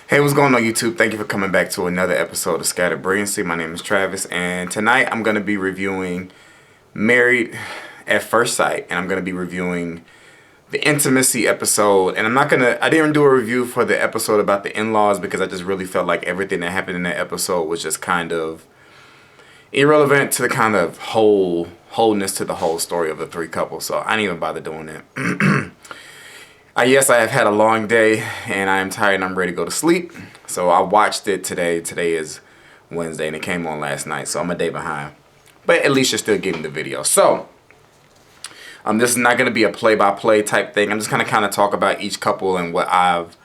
Hey, what's going on YouTube? Thank you for coming back to another episode of Scattered Brilliancy. My name is Travis, and tonight I'm going to be reviewing Married at First Sight, and I'm going to be reviewing the intimacy episode. And I didn't do a review for the episode about the in-laws because I just really felt like everything that happened in that episode was just kind of irrelevant to the kind of wholeness to the whole story of the three couples. So I didn't even bother doing it. Yes, I have had a long day and I am tired and I'm ready to go to sleep. So I watched it today. Today is Wednesday and it came on last night. So I'm a day behind. But at least you're still getting the video. So this is not going to be a play-by-play type thing. I'm just going to kind of talk about each couple and what I've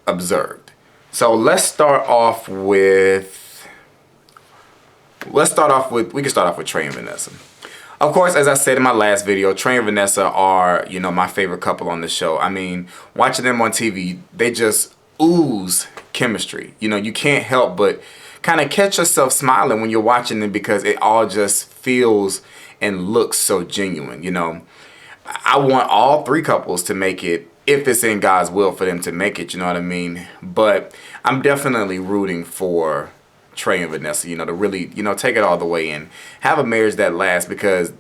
observed. So we can start off with Trey and Vanessa. Of course, as I said in my last video, Trey and Vanessa are, my favorite couple on the show. I mean, watching them on TV, they just ooze chemistry. You can't help but kind of catch yourself smiling when you're watching them because it all just feels and looks so genuine. I want all three couples to make it, if it's in God's will for them to make it, you know what I mean? But I'm definitely rooting for Trey and Vanessa, to really, take it all the way and have a marriage that lasts because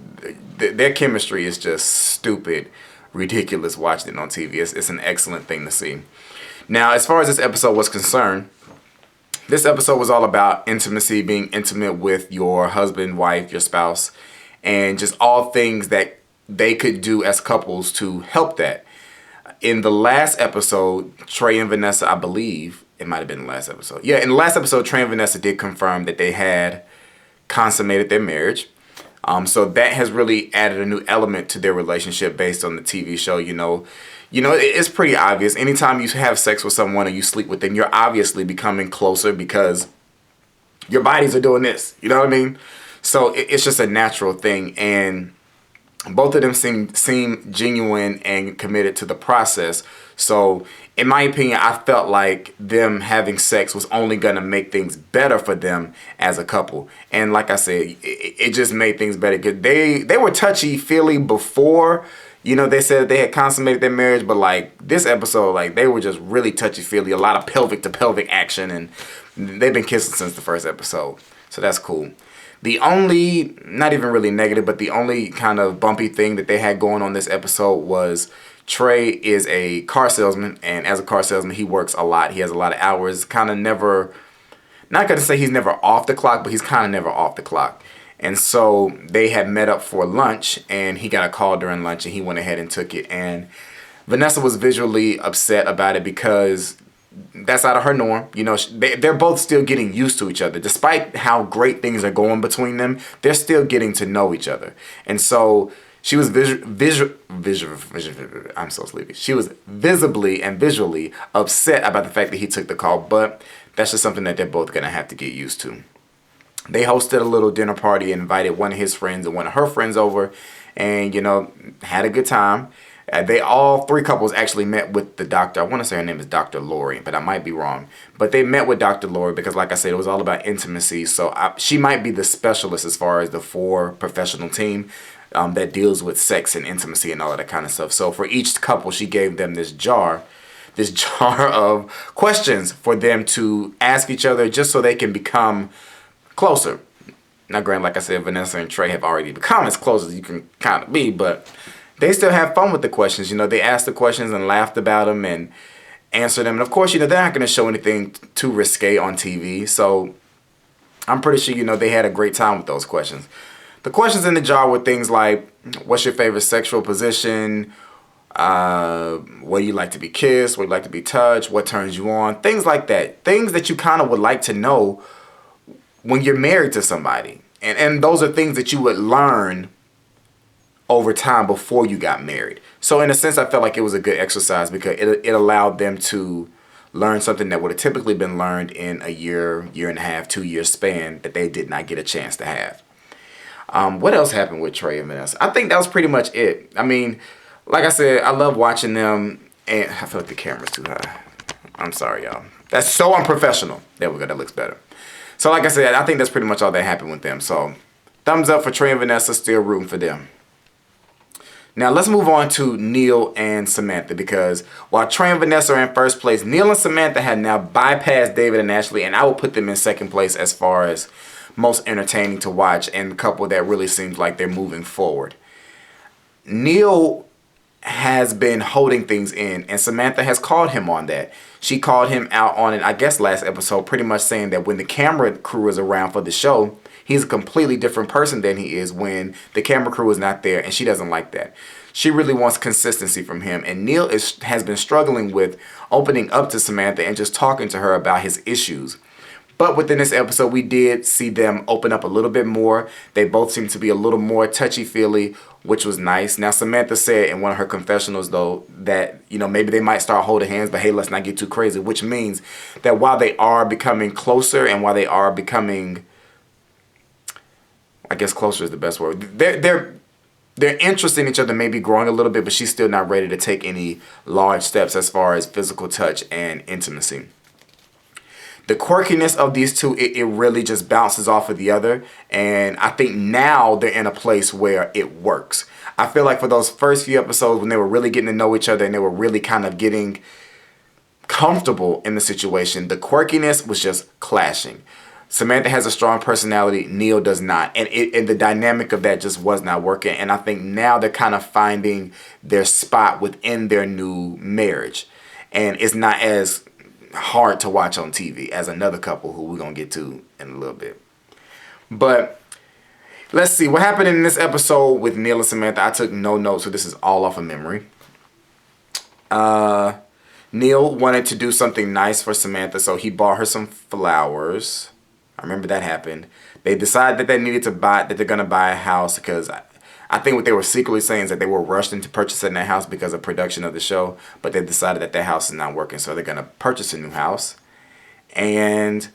their chemistry is just stupid, ridiculous watching it on TV. It's an excellent thing to see. Now, as far as this episode was concerned, this episode was all about intimacy, being intimate with your husband, wife, your spouse, and just all things that they could do as couples to help that. In the last episode, Trey and Vanessa, I believe, it might have been the last episode. Yeah, in the last episode, Trey and Vanessa did confirm that they had consummated their marriage. So that has really added a new element to their relationship based on the TV show. It's pretty obvious. Anytime you have sex with someone or you sleep with them, you're obviously becoming closer because your bodies are doing this. You know what I mean? So it's just a natural thing. And both of them seem genuine and committed to the process. So, in my opinion, I felt like them having sex was only going to make things better for them as a couple. And like I said, it just made things better. They were touchy-feely before, they said they had consummated their marriage. But like this episode, they were just really touchy-feely. A lot of pelvic-to-pelvic action. And they've been kissing since the first episode. So that's cool. The only, not even really negative, but the only kind of bumpy thing that they had going on this episode was Trey is a car salesman, and as a car salesman, he works a lot. He has a lot of hours, kind of never, not going to say he's never off the clock, but he's kind of never off the clock. And so they had met up for lunch, and he got a call during lunch, and he went ahead and took it. And Vanessa was visually upset about it because that's out of her norm. They're both still getting used to each other. Despite how great things are going between them, they're still getting to know each other. And so she was I'm so sleepy. She was visibly and visually upset about the fact that he took the call, but that's just something that they're both going to have to get used to. They hosted a little dinner party and invited one of his friends and one of her friends over and, had a good time. All three couples actually met with the doctor. I want to say her name is Dr. Lori, but I might be wrong. But they met with Dr. Lori because, like I said, it was all about intimacy. So she might be the specialist as far as the professional team that deals with sex and intimacy and all of that kind of stuff. So for each couple, she gave them this jar of questions for them to ask each other just so they can become closer. Now, granted, like I said, Vanessa and Trey have already become as close as you can kind of be, but they still have fun with the questions. They asked the questions and laughed about them and answered them. And of course, they're not going to show anything too risque on TV. So I'm pretty sure, they had a great time with those questions. The questions in the jar were things like, what's your favorite sexual position? What do you like to be kissed? What do you like to be touched? What turns you on? Things like that. Things that you kind of would like to know when you're married to somebody. And those are things that you would learn over time before you got married. So in a sense, I felt like it was a good exercise because it allowed them to learn something that would have typically been learned in a year and a half, 2 year span that they did not get a chance to have. What else happened with Trey and Vanessa? I think that was pretty much it. I mean, like I said, I love watching them, and I feel like the camera's too high. I'm sorry, y'all. That's so unprofessional. There we go. That looks better. So like I said, I think that's pretty much all that happened with them. So thumbs up for Trey and Vanessa. Still rooting for them. Now let's move on to Neil and Samantha, because while Trey and Vanessa are in first place, Neil and Samantha have now bypassed David and Ashley, and I will put them in second place as far as most entertaining to watch and the couple that really seems like they're moving forward. Neil has been holding things in, and Samantha has called him on that. She called him out on it, I guess, last episode, pretty much saying that when the camera crew is around for the show, he's a completely different person than he is when the camera crew is not there, and she doesn't like that. She really wants consistency from him, and Neil has been struggling with opening up to Samantha and just talking to her about his issues. But within this episode, we did see them open up a little bit more. They both seem to be a little more touchy-feely, which was nice. Now, Samantha said in one of her confessionals, though, that, maybe they might start holding hands, but hey, let's not get too crazy, which means that while they are becoming closer and while they are becoming, I guess closer is the best word, they're interested in each other, maybe growing a little bit, but she's still not ready to take any large steps as far as physical touch and intimacy. The quirkiness of these two, it really just bounces off of the other. And I think now they're in a place where it works. I feel like for those first few episodes when they were really getting to know each other and they were really kind of getting comfortable in the situation, the quirkiness was just clashing. Samantha has a strong personality, Neil does not. And the dynamic of that just was not working. And I think now they're kind of finding their spot within their new marriage. And it's not as hard to watch on TV as another couple who we're going to get to in a little bit. But let's see what happened in this episode with Neil and Samantha. I took no notes, so this is all off of memory. Neil wanted to do something nice for Samantha, so he bought her some flowers. I remember that happened. They decided that they're going to buy a house, because I think what they were secretly saying is that they were rushed into purchasing that house because of production of the show, but they decided that their house is not working, so they're going to purchase a new house. And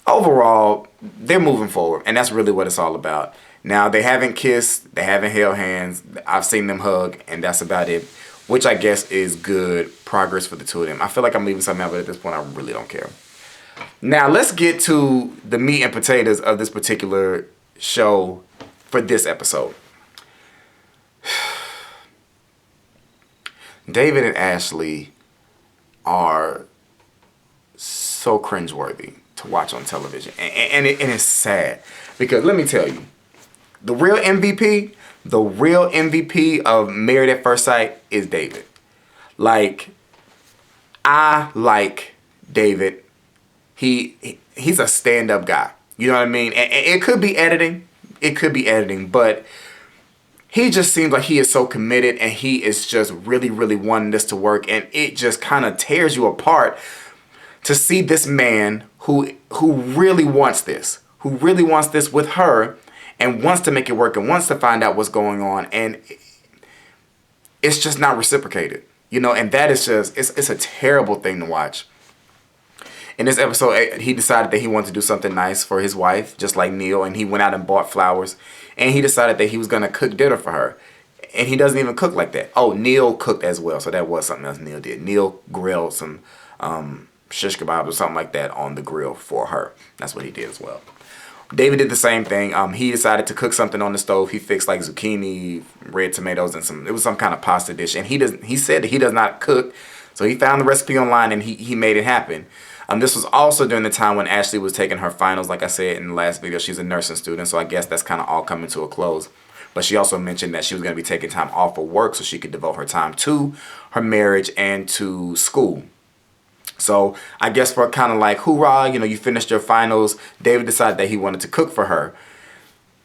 overall, they're moving forward, and that's really what it's all about. Now, they haven't kissed, they haven't held hands, I've seen them hug, and that's about it, which I guess is good progress for the two of them. I feel like I'm leaving something out, but at this point, I really don't care. Now, let's get to the meat and potatoes of this particular show for this episode. David and Ashley are so cringeworthy to watch on television. And it's sad. Because let me tell you, the real MVP of Married at First Sight is David. Like, I like David. He's a stand-up guy. You know what I mean? And it could be editing. But he just seems like he is so committed, and he is just really, really wanting this to work. And it just kind of tears you apart to see this man who really wants this, with her, and wants to make it work and wants to find out what's going on. And it's just not reciprocated, and that is just, it's a terrible thing to watch. In this episode, he decided that he wanted to do something nice for his wife, just like Neil, and he went out and bought flowers, and he decided that he was going to cook dinner for her, and he doesn't even cook like that. Oh, Neil cooked as well, so that was something else Neil did. Neil grilled some shish kebabs or something like that on the grill for her. That's what he did as well. David did the same thing. He decided to cook something on the stove. He fixed like zucchini, red tomatoes, and it was some kind of pasta dish, and he said that he does not cook, so he found the recipe online, and he made it happen. This was also during the time when Ashley was taking her finals. Like I said in the last video, she's a nursing student, so I guess that's kind of all coming to a close. But she also mentioned that she was going to be taking time off of work so she could devote her time to her marriage and to school. So I guess for kind of like, hoorah, you finished your finals, David decided that he wanted to cook for her.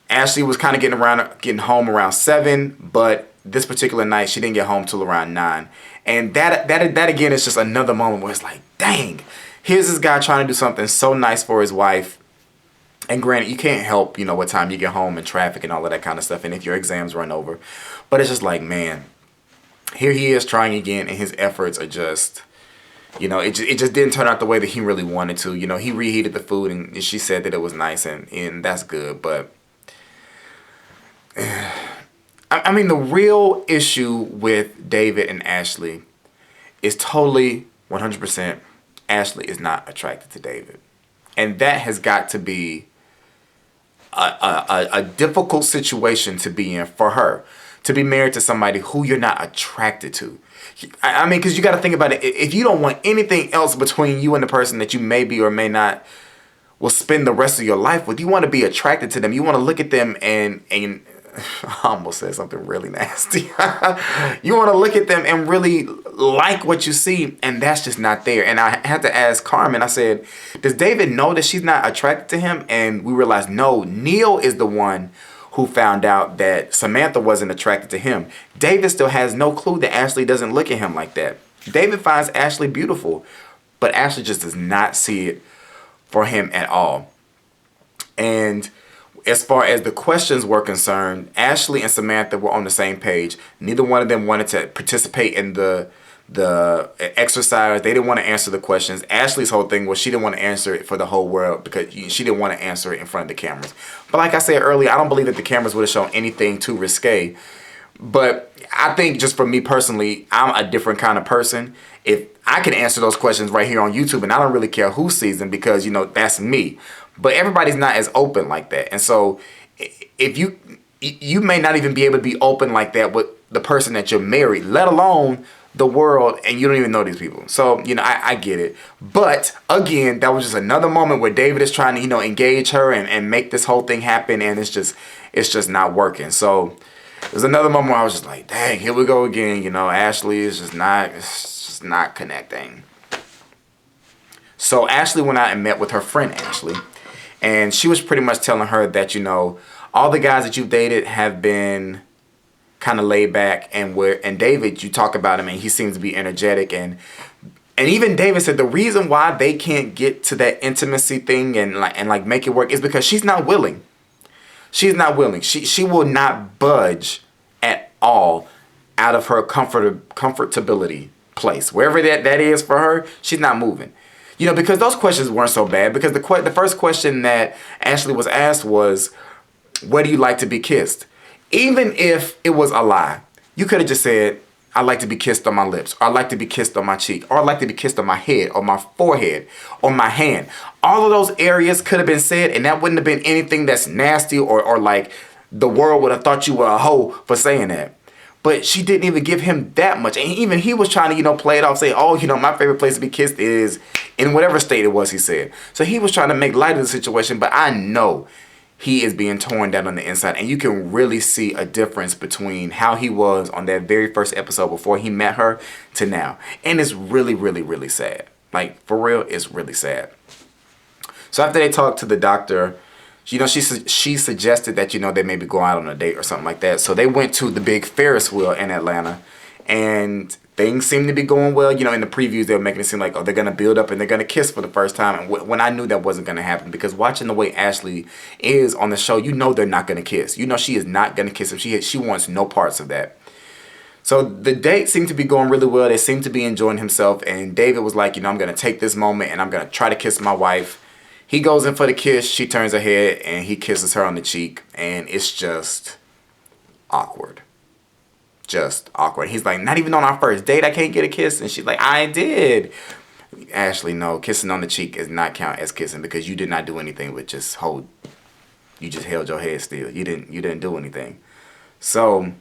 Ashley was kind of getting home around 7, but this particular night she didn't get home till around 9. And that again is just another moment where it's like, dang. Here's this guy trying to do something so nice for his wife. And granted, you can't help, what time you get home and traffic and all of that kind of stuff. And if your exams run over. But it's just like, man, here he is trying again. And his efforts are just, it just didn't turn out the way that he really wanted to. He reheated the food and she said that it was nice. And that's good. But, I mean, the real issue with David and Ashley is totally 100%. Ashley is not attracted to David. And that has got to be a difficult situation to be in for her. to be married to somebody who you're not attracted to. I mean, because you got to think about it. If you don't want anything else between you and the person that you may be or may not will spend the rest of your life with, you want to be attracted to them. You want to look at them and I almost said something really nasty. You want to look at them and really like what you see, and that's just not there. And I had to ask Carmen, I said, does David know that she's not attracted to him? And we realized, no, Neil is the one who found out that Samantha wasn't attracted to him. David still has no clue that Ashley doesn't look at him like that. David finds Ashley beautiful, but Ashley just does not see it for him at all. And as far as the questions were concerned, Ashley and Samantha were on the same page. Neither one of them wanted to participate in the exercise. They didn't want to answer the questions. Ashley's whole thing was she didn't want to answer it for the whole world because she didn't want to answer it in front of the cameras. But like I said earlier, I don't believe that the cameras would have shown anything too risque. But I think just for me personally, I'm a different kind of person. If I can answer those questions right here on YouTube, and I don't really care who sees them because, that's me. But everybody's not as open like that. And so if you may not even be able to be open like that with the person that you're married, let alone the world, and you don't even know these people. So, I get it. But again, that was just another moment where David is trying to, engage her and make this whole thing happen, and it's just not working. So there's another moment where I was just like, dang, here we go again. Ashley is just not connecting. So Ashley went out and met with her friend Ashley. And she was pretty much telling her that, all the guys that you've dated have been kind of laid back, and David, you talk about him and he seems to be energetic, and even David said the reason why they can't get to that intimacy thing and make it work is because she's not willing. She's not willing. She will not budge at all out of her comfortability place. Wherever that is for her, she's not moving. Because those questions weren't so bad. Because the first question that Ashley was asked was, where do you like to be kissed? Even if it was a lie, you could have just said, I like to be kissed on my lips, or I like to be kissed on my cheek, or I like to be kissed on my head, or my forehead, or my hand. All of those areas could have been said, and that wouldn't have been anything that's nasty or like the world would have thought you were a hoe for saying that. But she didn't even give him that much. And even he was trying to, play it off, say, oh, my favorite place to be kissed is in whatever state it was, he said. So he was trying to make light of the situation, but I know he is being torn down on the inside. And you can really see a difference between how he was on that very first episode before he met her to now. And it's really, really, really sad. Like, for real, it's really sad. So after they talked to the doctor, she suggested that, they maybe go out on a date or something like that. So they went to the big Ferris wheel in Atlanta, and things seemed to be going well. In the previews, they were making it seem like, oh, they're going to build up and they're going to kiss for the first time. And when I knew that wasn't going to happen, because watching the way Ashley is on the show, they're not going to kiss. She is not going to kiss him. She wants no parts of that. So the date seemed to be going really well. They seemed to be enjoying himself. And David was like, I'm going to take this moment and I'm going to try to kiss my wife. He goes in for the kiss, she turns her head, and he kisses her on the cheek, and it's just awkward. Just awkward. He's like, not even on our first date, I can't get a kiss. And she's like, I did. Ashley, no, kissing on the cheek does not count as kissing because you did not do anything but just you just held your head still. You didn't do anything. So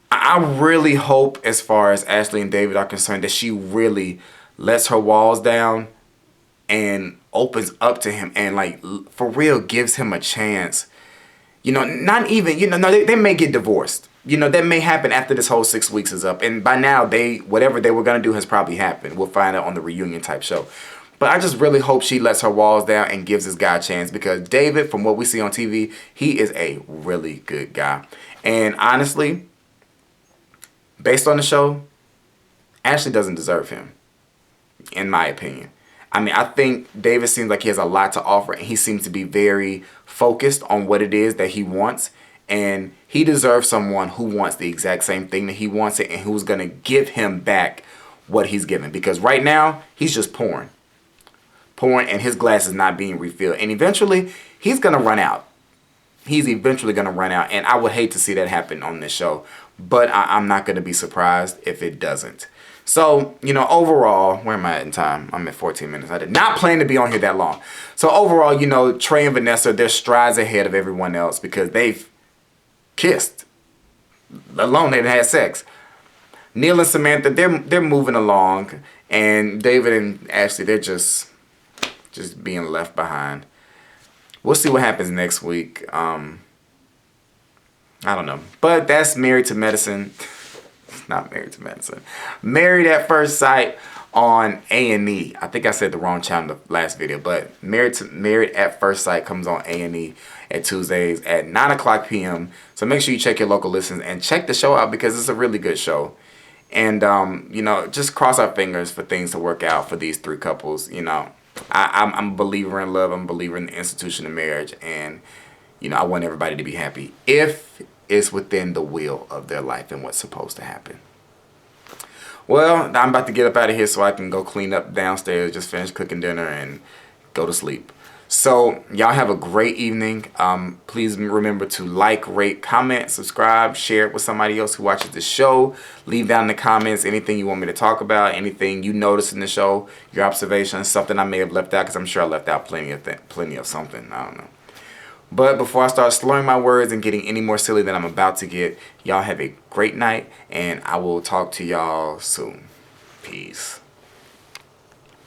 I really hope, as far as Ashley and David are concerned, that she really lets her walls down and opens up to him and for real gives him a chance. Not even, no, they may get divorced. That may happen after this whole 6 weeks is up. And by now, whatever they were going to do has probably happened. We'll find out on the reunion type show. But I just really hope she lets her walls down and gives this guy a chance, because David, from what we see on TV, he is a really good guy. And honestly, based on the show, Ashley doesn't deserve him, in my opinion. I mean, I think David seems like he has a lot to offer, and he seems to be very focused on what it is that he wants. And he deserves someone who wants the exact same thing that he wants it, and who's going to give him back what he's given. Because right now, he's just pouring, and his glass is not being refilled. And eventually, he's going to run out. He's eventually going to run out. And I would hate to see that happen on this show. But I'm not going to be surprised if it doesn't. So, overall, where am I at in time? I'm at 14 minutes. I did not plan to be on here that long. So, overall, Trey and Vanessa, they're strides ahead of everyone else because they've kissed. alone they had sex. Neil and Samantha, they're moving along, and David and Ashley, they're just being left behind. We'll see what happens next week. I don't know, but that's Married to Medicine. Not Married to Medicine. Married at First Sight on A&E. I think I said the wrong channel in the last video, but Married at First Sight comes on A&E at Tuesdays at 9 p.m. So make sure you check your local listings and check the show out because it's a really good show. And you know, just cross our fingers for things to work out for these three couples. You know, I'm a believer in love. I'm a believer in the institution of marriage, and you know, I want everybody to be happy if it's within the will of their life and what's supposed to happen. Well, I'm about to get up out of here so I can go clean up downstairs, just finish cooking dinner and go to sleep. So y'all have a great evening. Please remember to like, rate, comment, subscribe, share it with somebody else who watches the show. Leave down in the comments anything you want me to talk about, anything you notice in the show, your observations, something I may have left out, because I'm sure I left out plenty of something. I don't know. But before I start slurring my words and getting any more silly than I'm about to get, y'all have a great night, and I will talk to y'all soon. Peace.